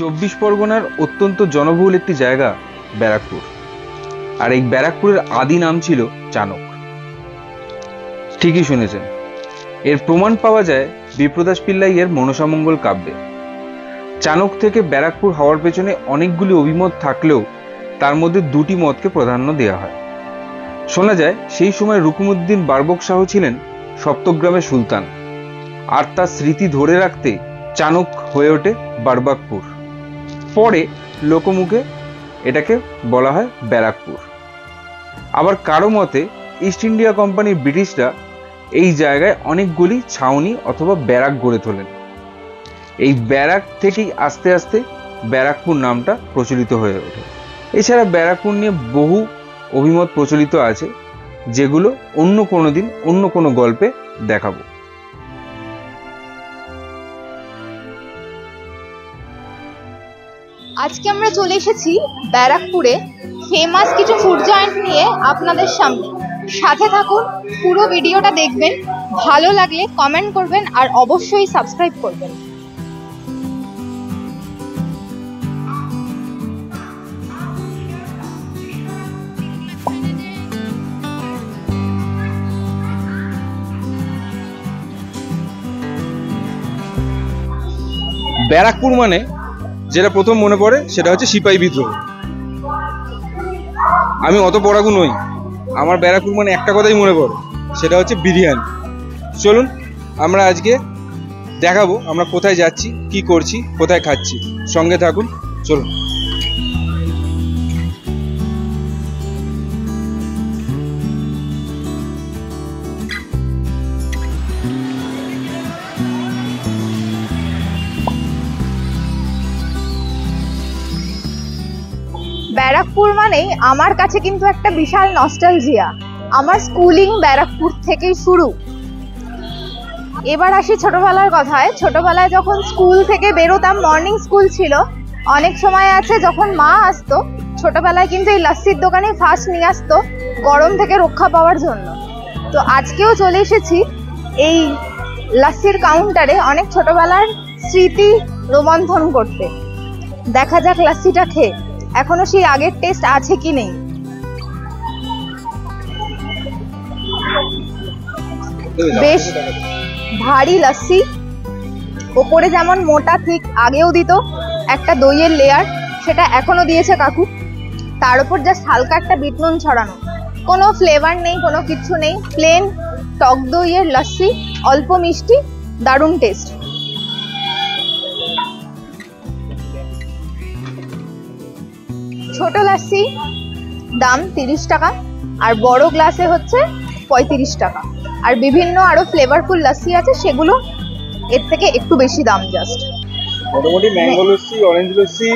চব্বিশ পরগনার অত্যন্ত জনবহুল একটি জায়গা ব্যারাকপুর। আর এই ব্যারাকপুরের আদি নাম ছিল চানক। ঠিকই শুনেছেন, এর প্রমাণ পাওয়া যায় বিপ্রদাস পিল্লাই এর মনসামঙ্গল কাব্যে। চানক থেকে ব্যারাকপুর হওয়ার পেছনে অনেকগুলি অভিমত থাকলেও তার মধ্যে দুটি মতকে প্রাধান্য দেওয়া হয়। শোনা যায় সেই সময় রুকুমউদ্দিন বারবক শাহ ছিলেন সপ্তগ্রামের সুলতান, আর তার স্মৃতি ধরে রাখতে চানক হয়ে ওঠে বারবাকপুর। পরে লোকমুখে এটাকে বলা হয় ব্যারাকপুর। আবার কারো মতে ইস্ট ইন্ডিয়া কোম্পানির ব্রিটিশরা এই জায়গায় অনেকগুলি ছাউনি অথবা ব্যারাক গড়ে তোলেন। এই ব্যারাক থেকেই আস্তে আস্তে ব্যারাকপুর নামটা প্রচলিত হয়ে ওঠে। এছাড়া ব্যারাকপুর নিয়ে বহু অভিমত প্রচলিত আছে, যেগুলো অন্য কোনো দিন অন্য কোনো গল্পে দেখাবো। আজকে আমরা চলে এসেছি ব্যারাকপুরে ফেমাস কিছু ফুড জয়েন্ট নিয়ে আপনাদের সামনে। সাথে থাকুন, পুরো ভিডিওটা দেখবেন, ভালো লাগলে কমেন্ট করবেন আর অবশ্যই সাবস্ক্রাইব করবেন। ব্যারাকপুর মানে যেটা প্রথম মনে পড়ে সেটা হচ্ছে সিপাহী বিদ্রোহ। আমি অত পড়াকু নই, আমার ব্যারাকপুর মানে একটা কথাই মনে পড়ে, সেটা হচ্ছে বিরিয়ানি। চলুন আমরা আজকে দেখাবো আমরা কোথায় যাচ্ছি, কি করছি, কোথায় খাচ্ছি। সঙ্গে থাকুন, চলুন। ব্যারাকপুর মানেই আমার কাছে কিন্তু একটা বিশাল নস্টালজিয়া। আমার স্কুলিং ব্যারাকপুর থেকেই শুরু। এবার আসি ছোটবেলার কথায়। ছোটবেলায় যখন স্কুল থেকে বেরোতাম, মর্নিং স্কুল ছিল, অনেক সময় আছে যখন মা আসতো, ছোটবেলায় কিন্তু এই লাস্সির দোকানে ফার্স্ট নিয়ে আসতো গরম থেকে রক্ষা পাওয়ার জন্য। তো আজকেও চলে এসেছি এই লাস্সির কাউন্টারে অনেক ছোটবেলার স্মৃতি রোমন্থন করতে। দেখা যাক লাস্সিটা খেয়ে এখনো সেই আগের টেস্ট আছে কি নেই। বেশ ভারী লাস্সি, ওপরে যেমন মোটা ঠিক আগেও দিত একটা দইয়ের লেয়ার, সেটা এখনো দিয়েছে কাকু। তার উপর জাস্ট হালকা একটা বিট নুন ছড়ানো, কোনো ফ্লেভার নেই, কোনো কিছু নেই, প্লেন টক দইয়ের লাস্সি, অল্প মিষ্টি, দারুণ টেস্ট। ছোট লাস্সি দাম 30 টাকা, আর বড় গ্লাসে হচ্ছে 35 টাকা। আর বিভিন্ন আরো ফ্লেভারফুল লাস্সি আছে, সেগুলো এর থেকে একটু বেশি দাম। জাস্ট মোটামুটি ম্যাঙ্গো লস্যি, অরেঞ্জ লস্যি,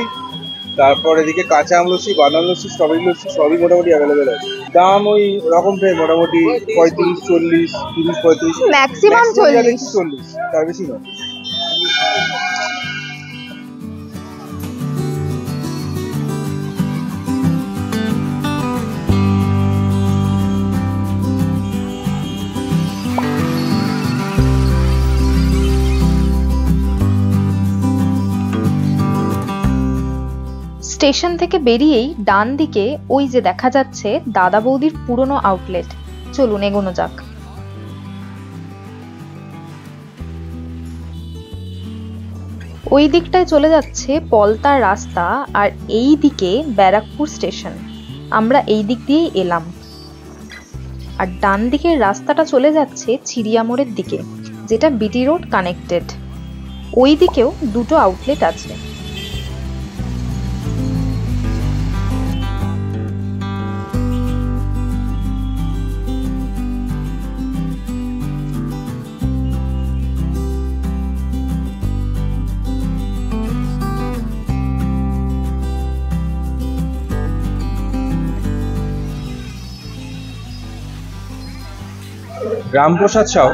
তারপর এদিকে কাঁচা আম লস্যি, বাদাম লস্যি, স্ট্রবেরি লস্যি সবই মোটামুটি অ্যাভেলেবেল আছে। দাম ওই রকমটাই, মোটামুটি 35, 40, 30, 35, ম্যাক্সিমাম 40, তার বেশি নয়। স্টেশন থেকে বেরিয়েই ডান দিকে ওই যে দেখা যাচ্ছে দাদা বৌদির পুরনো আউটলেট। চলুন এগোনো যাক। ওই দিকটায় চলে যাচ্ছে পলতার রাস্তা, আর এই দিকে ব্যারাকপুর স্টেশন। আমরা এই দিক দিয়েই এলাম। আর ডান দিকের রাস্তাটা চলে যাচ্ছে চিড়িয়ামোড়ের দিকে, যেটা বিটি রোড কানেক্টেড। ওই দিকেও দুটো আউটলেট আছে। রামপ্রসাদ সাউ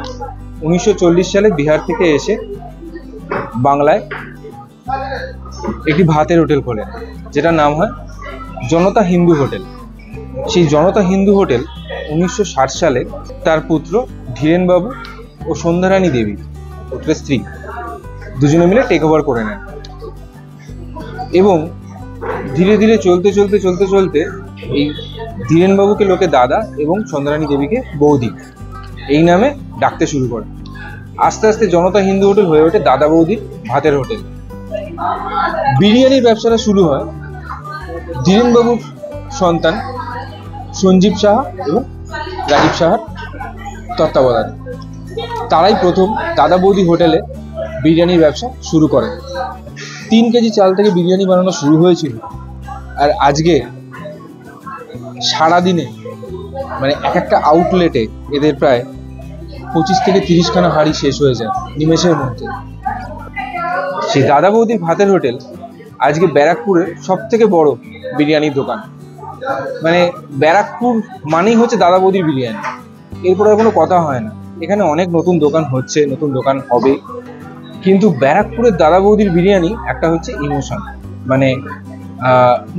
1940 সালে বিহার থেকে এসে বাংলায় একটি ভাতের হোটেল খোলেন, যেটার নাম হয় জনতা হিন্দু হোটেল। সেই জনতা হিন্দু হোটেল 1960 সালে তার পুত্র ধীরেনবাবু ও সন্ধ্যারানী দেবী, পুত্রের স্ত্রী, দুজনে মিলে টেক ওভার করে নেন। এবং ধীরে ধীরে চলতে এই ধীরেনবাবুকে লোকে দাদা এবং চন্দ্রানী দেবীকে বৌদি এই নামে ডাকতে শুরু করে। আস্তে আস্তে জনতা হিন্দু হোটেল হয়ে ওঠে দাদা বৌদির ভাতের হোটেল। বিরিয়ানির ব্যবসাটা শুরু হয় ধীরেনবাবুর সন্তান সঞ্জীব সাহা এবং রাজীব সাহার তত্ত্বাবধানে। তারাই প্রথম দাদা বৌদি হোটেলে বিরিয়ানির ব্যবসা শুরু করে। 3 কেজি চাল থেকে বিরিয়ানি বানানো শুরু হয়েছিল, আর আজকে সারাদিনে মানে এক একটা আউটলেটে এদের প্রায় 25 থেকে 30 খানা হাঁড়ি শেষ হয়ে যায় নিমেষের মধ্যে। সেই দাদা বৌদির ভাতের হোটেল আজকে ব্যারাকপুরের সব থেকে বড় বিরিয়ানির দোকান। মানে ব্যারাকপুর মানেই হচ্ছে দাদা বৌদির বিরিয়ানি, এরপর আর কোনো কথা হয় না। এখানে অনেক নতুন দোকান হচ্ছে, নতুন দোকান হবে, কিন্তু ব্যারাকপুরের দাদা বৌদির বিরিয়ানি একটা হচ্ছে ইমোশন। মানে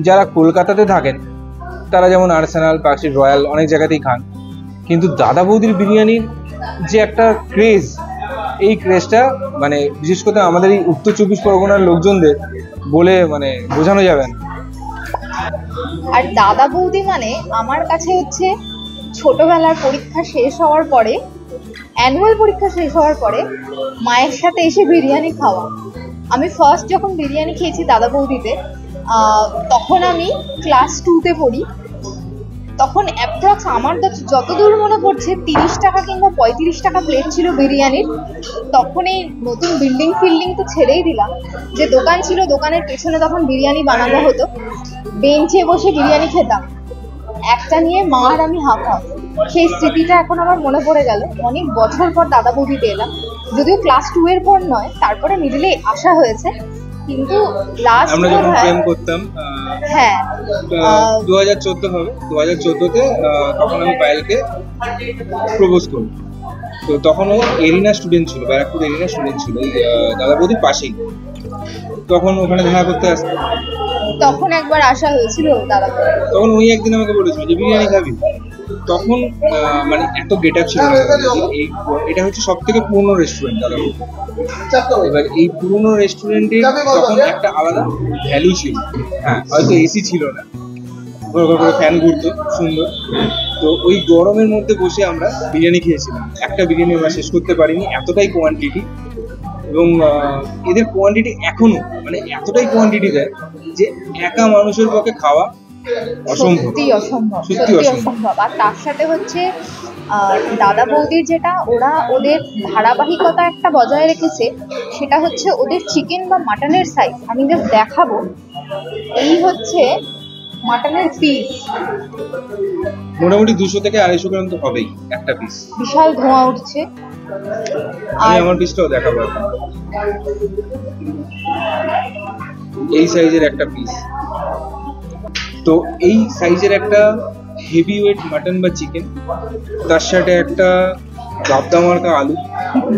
যারা কলকাতাতে থাকেন তারা যেমন আর্সেনাল, পার্কস্ট্রিট, রয়্যাল অনেক জায়গাতেই খান, কিন্তু দাদা বৌদির বিরিয়ানির যে একটা ক্রেজ, এই ক্রেজটা মানে বিশেষ করে আমাদের এই উত্তর 24 পরগনার লোকজনদের বলে মানে বোঝানো যাবে না। আর দাদা বৌদি মানে আমার কাছে হচ্ছে ছোটবেলার পরীক্ষা শেষ হওয়ার পরে, অ্যানুয়াল পরীক্ষা শেষ হওয়ার পরে মায়ের সাথে এসে বিরিয়ানি খাওয়া। আমি ফার্স্ট যখন বিরিয়ানি খেয়েছি দাদা বৌদিতে, তখন আমি ক্লাস 2তে পড়ি। তখন অ্যাপ্রক্স আমার যতদূর মনে পড়ছে 30 টাকা কিংবা 35 টাকা প্লেট ছিল বিরিয়ানির। তখন এই নতুন বিল্ডিং তো ছেড়েই দিলাম, যে দোকান ছিল দোকানের পেছনে তখন বিরিয়ানি বানানো হতো, বেঞ্চে বসে বিরিয়ানি খেতাম, একটা নিয়ে মা আর আমি হাফা। সেই স্মৃতিটা এখন আমার মনে পড়ে গেল। অনেক বছর পর দাদা বৌদিতে এলাম, যদিও ক্লাস 2 এর পর নয়, তারপরে মিডিলে আসা হয়েছে, কিন্তু লাস্ট আমরা যখন প্রেম করতাম, হ্যাঁ 2014 হবে, 2014তে তখন আমি পায়েলকে প্রপোজ করি। তো তখন ও এরিনা স্টুডেন্ট ছিল, ব্যারাকপুর এরিনা স্টুডেন্ট ছিল, এই দাদা বৌদির পাশেই। তখন ওখানে দেখা করতে আসতো, তখন একবার আসা হয়েছিল দাদা। তখন ওই একদিন আমাকে বলেছিল যে বিরিয়ানি খাবি। তখন মানে এত গেট আপ ছিল না। এটা হচ্ছে সব থেকে পুরনো রেস্টুরেন্ট দাদা বৌদি। এবার এই পুরনো রেস্টুরেন্টে তখন একটা আলাদা ভ্যালু ছিল। হ্যাঁ, হয়তো এসি ছিল না, ফ্যান ঘুরতো সুন্দর। তো ওই গরমের মধ্যে বসে আমরা বিরিয়ানি খেয়েছিলাম। একটা বিরিয়ানি আমরা শেষ করতে পারিনি, এতটাই কোয়ান্টিটি। এবং এদের কোয়ান্টিটি এখনো মানে এতটাই কোয়ান্টিটি দেয় যে একা মানুষের পক্ষে খাওয়া অসম্ভব, সত্যি অসম্ভব। আর তার সাথে হচ্ছে দাদা বৌদির যেটা ওরা ওদের ধারাবাহিকতা একটা বজায় রেখেছে, সেটা হচ্ছে ওদের চিকেন বা মাটনের সাইজ। আমি জাস্ট দেখাবো, এই হচ্ছে মাটনের পিস, মোটামুটি 200 থেকে 250 গ্রাম তো হবেই একটা পিস। বিশাল ধোঁয়া উঠছে। আমি আমার পিসটাও দেখাবো। এই সাইজের একটা পিস, তো এই সাইজের একটা হেভি ওয়েট মাটন বা চিকেন, তার সাথে একটা গাবদা মার্কা আলু,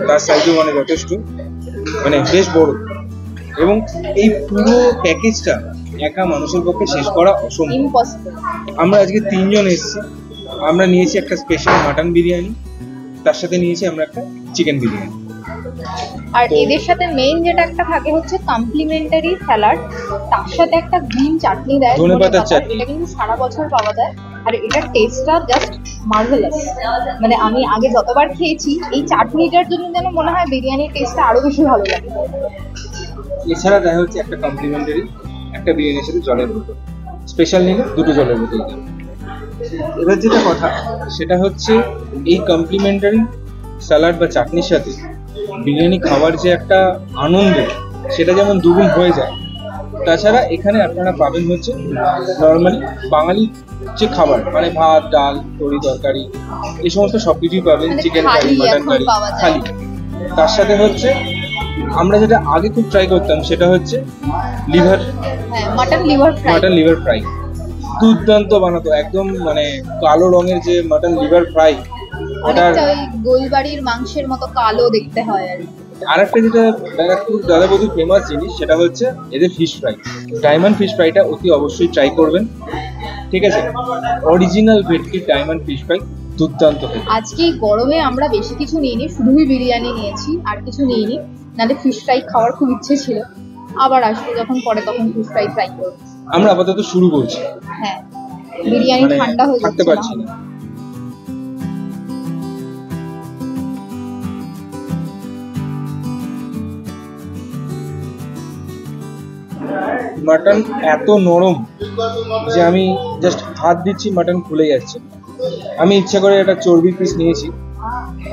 তার সাইজও মানে যথেষ্ট, মানে বেশ বড়। এবং এই পুরো প্যাকেজটা একা মানুষের পক্ষে শেষ করা অসম্ভব। আমরা আজকে 3 জন এসেছি। আমরা নিয়েছি একটা স্পেশাল মাটন বিরিয়ানি, তার সাথে নিয়েছি আমরা একটা চিকেন বিরিয়ানি। আর এদের সাথে মেইন যেটা একটা থাকে হচ্ছে কমপ্লিমেন্টারি স্যালাড, তার সাথে একটা গ্রিন চাটনি দেয়, ধনেপাতার চাটনি। এটা কিন্তু সারা বছর পাওয়া যায়। আর এটার টেস্টটা জাস্ট মার্ভেলাস। মানে আমি আগে যতবার খেয়েছি এই চাটনিটার জন্য যেন মনে হয় বিরিয়ানির টেস্টটা আরো বেশি ভালো লাগে। এছাড়া দেখা হচ্ছে একটা কমপ্লিমেন্টারি একটা বিরিয়ানির সাথে জলের বোতল, স্পেশাল নিলে 2টো জলের বোতল দেবে। এবার যেটা কথা সেটা হচ্ছে এই কমপ্লিমেন্টারি স্যালাড বা চাটনির সাথে বিরিয়ানি খাওয়ার যে একটা আনন্দ, সেটা যেমন দুগুণ হয়ে যায়। তাছাড়া এখানে আপনারা পাবেন হচ্ছে নর্মালি বাঙালি যে খাবার, মানে ভাত, ডাল, তরি তরকারি, এই সমস্ত সবকিছুই পাবেন। চিকেন কারি, মাটন কারি, থালি। তার সাথে হচ্ছে আমরা যেটা আগে খুব ট্রাই করতাম সেটা হচ্ছে লিভার, মাটন লিভার ফ্রাই। দুর্দান্ত বানাতো, একদম মানে কালো রঙের যে মাটন লিভার ফ্রাই, ওটার গোলবাড়ির মাংসের মতো কালো দেখতে হয়। আর একটা যেটা ব্যারাকপুর দাদা বৌদির ফেমাস জিনিস, সেটা হচ্ছে এদের ফিশ ফ্রাই। ডায়মন্ড ফিশ ফ্রাইটা অতি অবশ্যই ট্রাই করবেন, ঠিক আছে? অরিজিনাল ভেটকি ডায়মন্ড ফিশ ফ্রাই দুর্দান্ত। আজকে এই গরমে আমরা বেশি কিছু নিইনি, শুধুই বিরিয়ানি নিয়েছি, আর কিছু নিইনি। নাহলে ফিশ ফ্রাই খাওয়ার খুব ইচ্ছে ছিল, আবার আসবো যখন পরে, তখন ফিশ ফ্রাই ট্রাই করবো। আমরা আপাতত শুরু করছি, হ্যাঁ, বিরিয়ানি মানে ঠান্ডা হয়ে থাকতে যাচ্ছে পারছি না। না। মাটন এত নরম যে আমি জাস্ট হাত দিচ্ছি মাটন খুলে যাচ্ছে। আমি ইচ্ছা করে একটা চর্বি পিস নিয়েছি,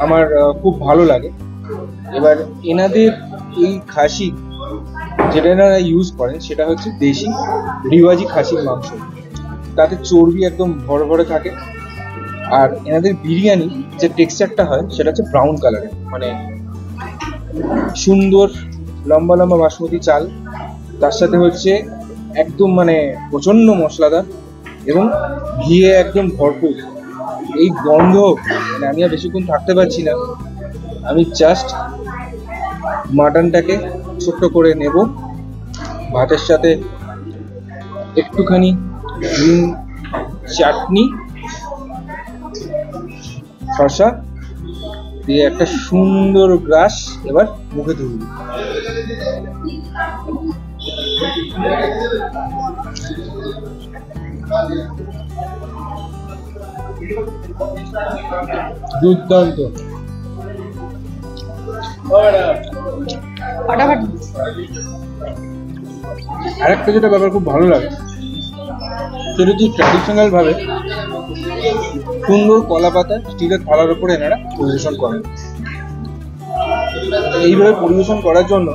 আমার খুব ভালো লাগে। এবার এনাদের এই খাসি যেটা এনারা ইউজ করেন সেটা হচ্ছে দেশি রিওয়াজি খাসির মাংস, তাতে চর্বি একদম ভরে ভরে থাকে। আর এনাদের বিরিয়ানি যে টেক্সচারটা হয় সেটা হচ্ছে ব্রাউন কালারের, মানে সুন্দর লম্বা লম্বা বাসমতি চাল, তার সাথে হচ্ছে একদম মানে প্রচন্ড মশলাদার এবং ঘিয়ে একদম ভরপুর। এই গন্ধ মানে আমি আর বেশিক্ষণ থাকতে পারছি না। আমি জাস্ট মাটনটাকে ছোট্ট করে নেব, ভাতের সাথে একটুখানি গ্রিন চাটনি, শসা দিয়ে একটা সুন্দর গ্রাস এবার মুখে তুলব। দুর্দান্ত, ফাটাফাটি। আরেকটা যেটা ব্যাপার খুব ভালো লাগে সেটা হচ্ছে ট্র্যাডিশনাল ভাবে সুন্দর কলা পাতা স্টিলের থালার উপরে এনারা পরিবেশন করেন। এইভাবে পরিবেশন করার জন্য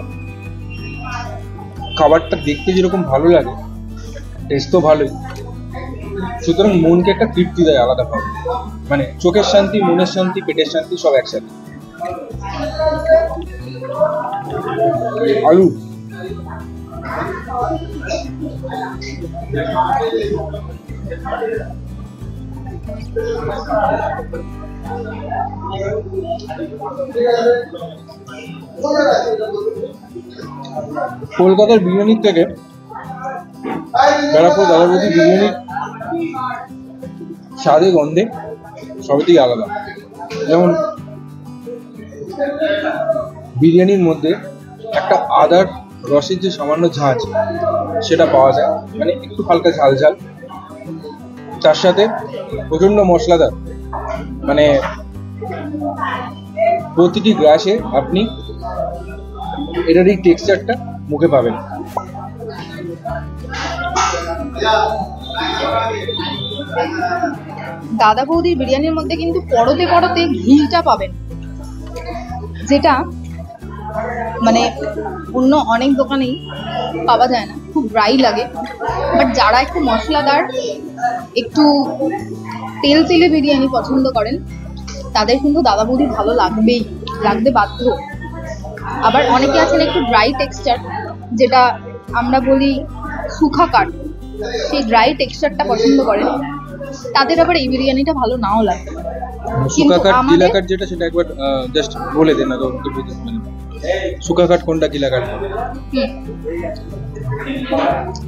খাবারটা দেখতে যেরকম ভালো লাগে, টেস্ট তো ভালোই, সুতরাং মনকে একটা তৃপ্তি দেয় আলাদাভাবে, মানে চোখের শান্তি, মনের শান্তি, পেটের শান্তি সব একসাথে। আলু কলকাতার বিরিয়ানির থেকে ব্যারাকপুর দাদা বৌদির বিরিয়ানির স্বাদে গন্ধে সবই থেকে আলাদা। যেমন বিরিয়ানির মধ্যে একটা আদার রসের যে সামান্য ঝাঁঝ সেটা পাওয়া যায়, মানে একটু হালকা ঝাল ঝাল, তার সাথে প্রচন্ড মশলাদার, মানে প্রতিটি গ্রাসে আপনি এটার এই টেক্সচারটা মুখে পাবেন। দাদা বৌদির বিরিয়ানির মধ্যে কিন্তু পরতে পরতে ঘিটা পাবেন, যেটা মানে অন্য অনেক দোকানেই পাওয়া যায় না, খুব ড্রাই লাগে। বাট যারা একটু মশলাদার, একটু তেল তেলে বিরিয়ানি পছন্দ করেন তাদের কিন্তু দাদা বৌদি ভালো লাগবেই, লাগতে বাধ্য। আবার অনেকে আছেন একটু ড্রাই টেক্সচার, যেটা আমরা বলি সুখা কাট, সেই ড্রাই টেক্সচারটা পছন্দ করেন, তাদের আবার এই বিরিয়ানিটা ভালো নাও লাগে। সুখা কাট গিলা কাট যেটা, সেটা একবার জাস্ট বলে দেন না তো, সুখা কাট কোনটা, গিলা কাট কোনটা?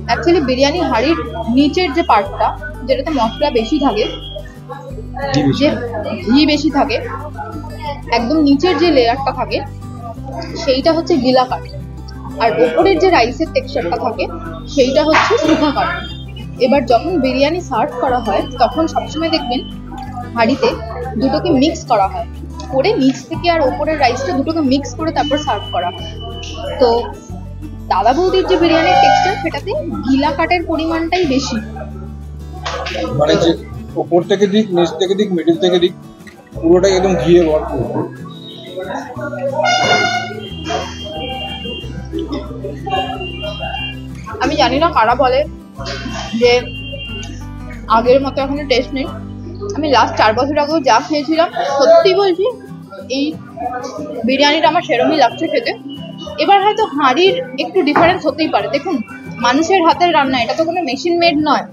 অ্যাকচুয়ালি বিরিয়ানি হাঁড়ির নিচের যে পার্টটা, যেটাতে মশলা বেশি থাকে, যে ঘি বেশি থাকে, একদম নিচের যে লেয়ারটা থাকে সেইটা হচ্ছে গিলা কাট, আর ওপরের যে রাইসের টেক্সচারটা থাকে সেইটা হচ্ছে সুখা কাট। এবার যখন বিরিয়ানি সার্ভ করা হয় তখন সবসময় দেখবেন হাঁড়িতে দুটোকে মিক্স করা হয়, করে নিচ থেকে আর ওপরের রাইসটা দুটোকে মিক্স করে তারপর সার্ভ করা হয়। তো দাদা বৌদির যে বিরিয়ানির টেক্সচার, সেটাতে গিলা কাটের পরিমাণটাই বেশি, মানে যে ওপর থেকে দিক, নিচ থেকে দিক, মিডল থেকে দিক, পুরোটাই একদম ঘিয়ে ভরপুর। আমি জানি না কারা বলে যে আগের মতো এখনো টেস্ট নেই। আমি লাস্ট 4 বছর আগেও যা খেয়েছিলাম, সত্যি বলছি এই বিরিয়ানিটা আমার সেরকমই লাগছে খেতে। এবার হয়তো হাঁড়ির একটু ডিফারেন্স হতেই পারে, দেখুন মানুষের হাতের রান্না, এটা তো কোনো মেশিন মেড নয়।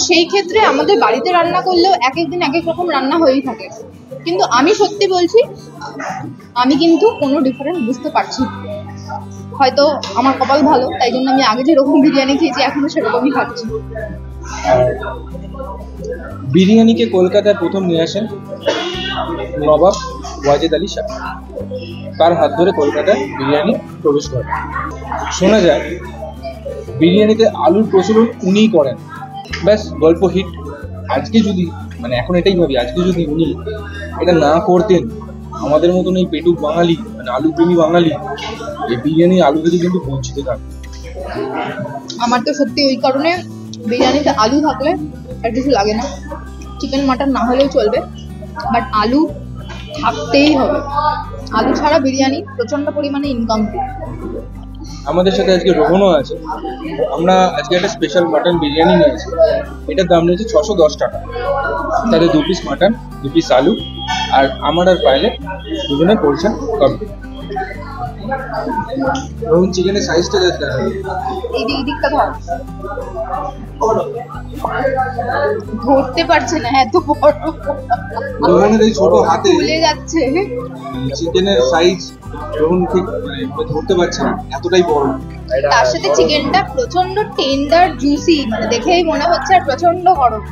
সেই ক্ষেত্রে আমাদের বাড়িতে রান্না করলেও এক এক দিন এক এক রকম রান্না হয়েই থাকে, কিন্তু আমি সত্যি বলছি আমি কিন্তু কোনো ডিফারেন্স বুঝতে পারছি। হয়তো আমার কপাল ভালো, তাই জন্য আমি আগে যেরকম বিরিয়ানি খেয়েছি এখনো সেরকমই খাচ্ছি। বিরিয়ানিকে কলকাতায় প্রথম নিয়ে আসেন নবাব ওয়াজেদ আলী শাহ, তার হাত ধরে কলকাতায় বিরিয়ানি প্রবেশ করে। শোনা যায় বিরিয়ানিতে আলুর প্রচলন উনিই করেন। ব্যাস, গল্প হিট। আজকে যদি এখন এটাই ভাবি, আজকে যদি উনি এটা না করতেন, আমাদের মতন এই পেটুক বাঙালি আলু প্রেমী বাঙালি এই বিরিয়ানি আলু থেকে কিন্তু বঞ্চিত থাকবে। আমার তো সত্যি ওই কারণে বিরিয়ানিতে আলু থাকলে আর কিছু লাগে না, চিকেন মাটন না হলেও চলবে, বাট আলু থাকতেই হবে। আলু ছাড়া বিরিয়ানি প্রচন্ড পরিমাণে ইনকমপ্লিট। আমাদের সাথে আজকে রোহনও আছে। আমরা আজকে একটা স্পেশাল মাটন বিরিয়ানি নিয়েছি। এটার দাম নিয়েছে 610 টাকা। তাতে 2 পিস মাটন, 2 পিস আলু, আর আমার আর পাইলে দুজনের পোর্শন কমপ্লিট। রোহন, চিকেনের সাইজটা দেখতে এই দিকটা ধরতে পারছে না, এত বড়। রোহনের এই ছোট হাতে ফুলে যাচ্ছে চিকেনের সাইজ রোহন ঠিক ধরতে পারছে না, এতটাই বড়। তার সাথে চিকেনটা প্রচন্ড টেন্ডার জুসি, দেখেই মনে হচ্ছে আর প্রচন্ড গরম।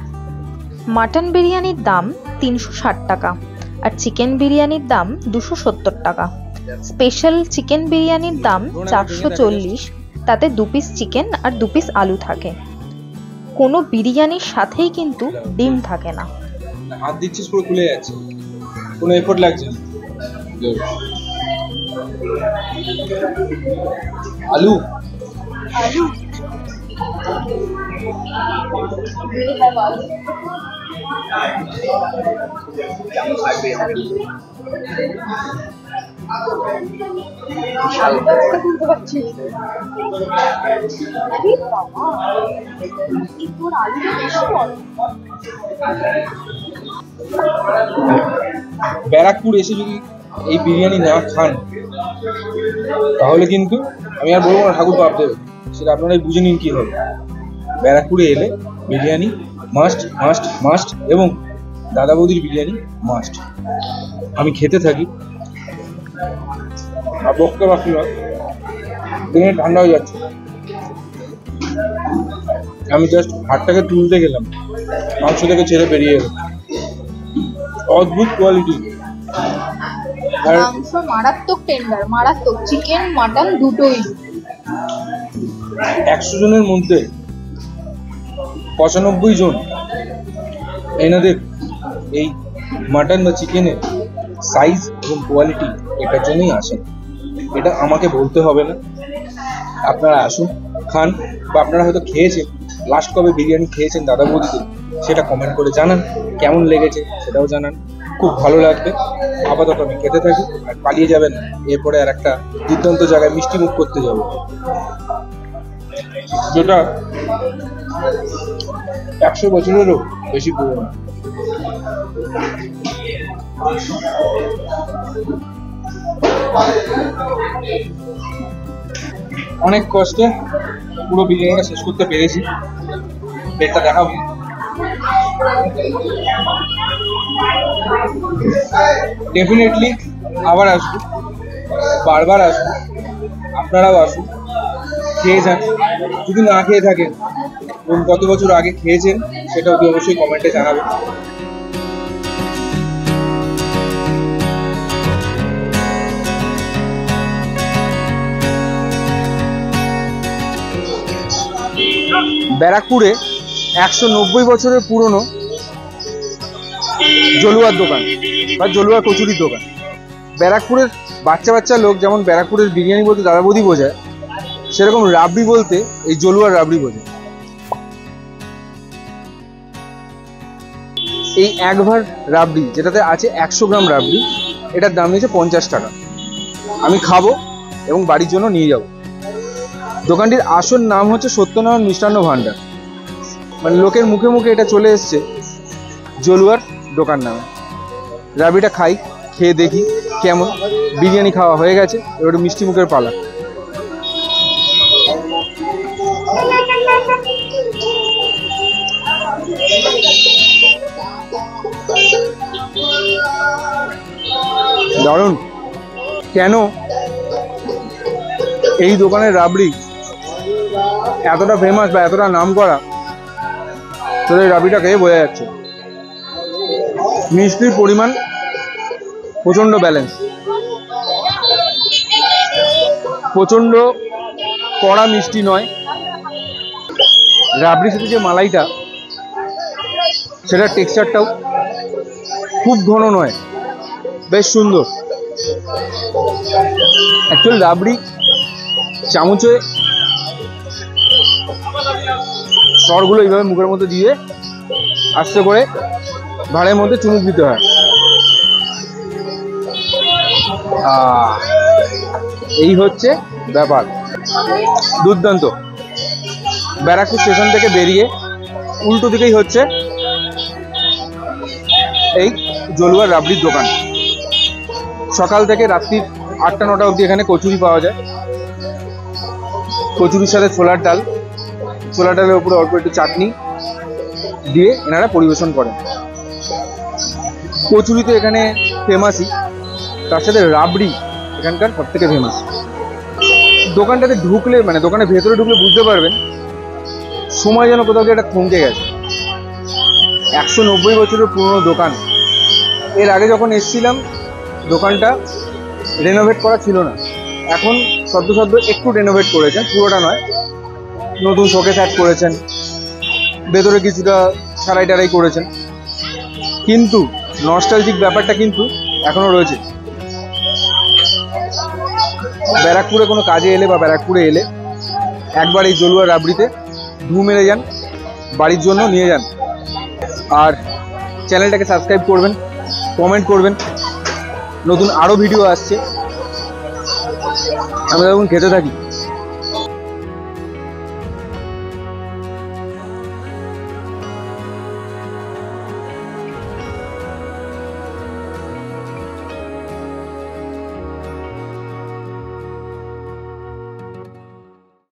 মাটন বিরিয়ানির দাম 360 টাকা আর চিকেন বিরিয়ানির দাম 270 টাকা। স্পেশাল চিকেন বিরিয়ানির দাম 440, তাতে 2 পিস চিকেন আর 2 পিস আলু থাকে। কোনো বিরিয়ানির সাথেই কিন্তু ডিম থাকে না। হাত দিচ্ছিস পুরো খুলে যাচ্ছে, কোনো এফোর্ট লাগছে না। আলু ব্যারাকপুর এসে যদি এই বিরিয়ানি না খান তাহলে কিন্তু আমি আর বলবো না ঠাকুর পাপ দেবে, সেটা আপনারাই বুঝে নিন কি হবে। ব্যারাকপুরে এলে বিরিয়ানি মাস্ট মাস্ট মাস্ট, এবং দাদা বৌদির বিরিয়ানি মাস্ট। আমি খেতে থাকি আর বকতে পারছি না, বিরিয়ানি ঠান্ডা হয়ে যাচ্ছে। আমি জাস্ট হাতটাকে তুলতে গেলাম, মাংস থেকে ছেড়ে বেরিয়ে এলো। অদ্ভুত কোয়ালিটি, আর মাংস মারাত্মক টেন্ডার, মারাত্মক। চিকেন মাটন দুটোই। 100 জনের মধ্যে 95 জন এনাদের এই মাটন বা চিকেনের সাইজ এবং কোয়ালিটি এটার জন্যই আসেন। এটা আমাকে বলতে হবে না, আপনারা আসুন খান, বা আপনারা হয়তো খেয়েছেন, লাস্ট কবে বিরিয়ানি খেয়েছেন দাদা বৌদিতে সেটা কমেন্ট করে জানান, কেমন লেগেছে সেটাও জানান, খুব ভালো লাগবে। আপাতত আমি খেতে থাকি, আর পালিয়ে যাবেন না, এরপরে আর একটা দুর্দান্ত জায়গায় মিষ্টি মুখ করতে যাবো, যেটা 100 বছরেরও বেশি পুরনো। অনেক কষ্টে পুরো বিরিয়ানিটা শেষ করতে পেরেছি, পেটটা দেখাবো। ডেফিনেটলি আবার আসবো, বারবার আসবো, আপনারাও আসুন, খেয়ে যান। যদি না খেয়ে থাকেন এবং কত বছর আগে খেয়েছেন সেটা অবশ্যই কমেন্টে জানাবেন। ব্যারাকপুরে 190 বছরের পুরনো জলুয়ার দোকান বা জলুয়া কচুরির দোকান। ব্যারাকপুরের বাচ্চা বাচ্চা লোক যেমন ব্যারাকপুরের বিরিয়ানি বলতে দাদা বৌদি বোঝায়, সেরকম রাবড়ি বলতে এই জলুয়ার রাবড়ি বোঝায়। এই এক ভার রাবড়ি, যেটাতে আছে 100 গ্রাম রাবড়ি, এটার দাম নিয়েছে 50 টাকা। আমি খাবো এবং বাড়ির জন্য নিয়ে যাব। দোকানটির আসল নাম হচ্ছে সত্যনারায়ণ মিষ্টান্ন ভাণ্ডার, মানে লোকের মুখে মুখে এটা চলে এসছে জলুয়ার দোকান নামে। রাবড়িটা খাই, খেয়ে দেখি কেমন। বিরিয়ানি খাওয়া হয়ে গেছে, এবার মিষ্টি মুখের পালা। দারুণ। কেন এই দোকানের রাবড়ি এতটা ফেমাস বা এতটা নাম করা, তোদের রাবড়িটা খেয়ে বোঝা যাচ্ছে। মিষ্টির পরিমাণ প্রচন্ড ব্যালেন্স, প্রচন্ড কড়া মিষ্টি নয়। রাবড়ির সাথে যে মালাইটা, সেটার টেক্সচারটাও খুব ঘন নয়, বেশ সুন্দর। অ্যাকচুয়ালি রাবড়ি চামচে সরগুলো এইভাবে মুখের মধ্যে দিয়ে আস্তে করে ভাঁড়ের মধ্যে চুমুক দিতে হয়। এই হচ্ছে ব্যাপার, দুর্দান্ত। ব্যারাকপুর স্টেশন থেকে বেরিয়ে উল্টো দিকেই হচ্ছে এই জলুয়ার রাবড়ির দোকান। সকাল থেকে রাত্রির 8টা-9টা অবধি এখানে কচুরি পাওয়া যায়। কচুরির সাথে ছোলার ডাল, ছোলার ডালের উপরে অল্প একটু চাটনি দিয়ে এনারা পরিবেশন করেন। কচুরি তো এখানে ফেমাসই, তার সাথে রাবড়ি এখানকার সব থেকে ফেমাস। দোকানটাতে ঢুকলে, মানে দোকানের ভেতরে ঢুকলে বুঝতে পারবেন সময় যেন কোথাও গিয়ে একটা থমকে গেছে। 190 বছরের পুরনো দোকান। এর আগে যখন এসেছিলাম দোকানটা রেনোভেট করা ছিল না, এখন সদ্য একটু রেনোভেট করেছেন, পুরোটা নয়। নতুন শোকেস অ্যাড করেছেন, ভেতরে কিছুটা সারাই টারাই করেছেন, কিন্তু নস্টালজিক ব্যাপারটা কিন্তু এখনো রয়েছে। ব্যারাকপুরে কোনো কাজে এলে বা ব্যারাকপুরে এলে একবার এই জলুয়া রাবড়িতে ঢু মেরে যান, বাড়ির জন্য নিয়ে যান। আর চ্যানেলটাকে সাবস্ক্রাইব করবেন, কমেন্ট করবেন, নতুন আরও ভিডিও আসছে। আমরা যখন খেতে থাকি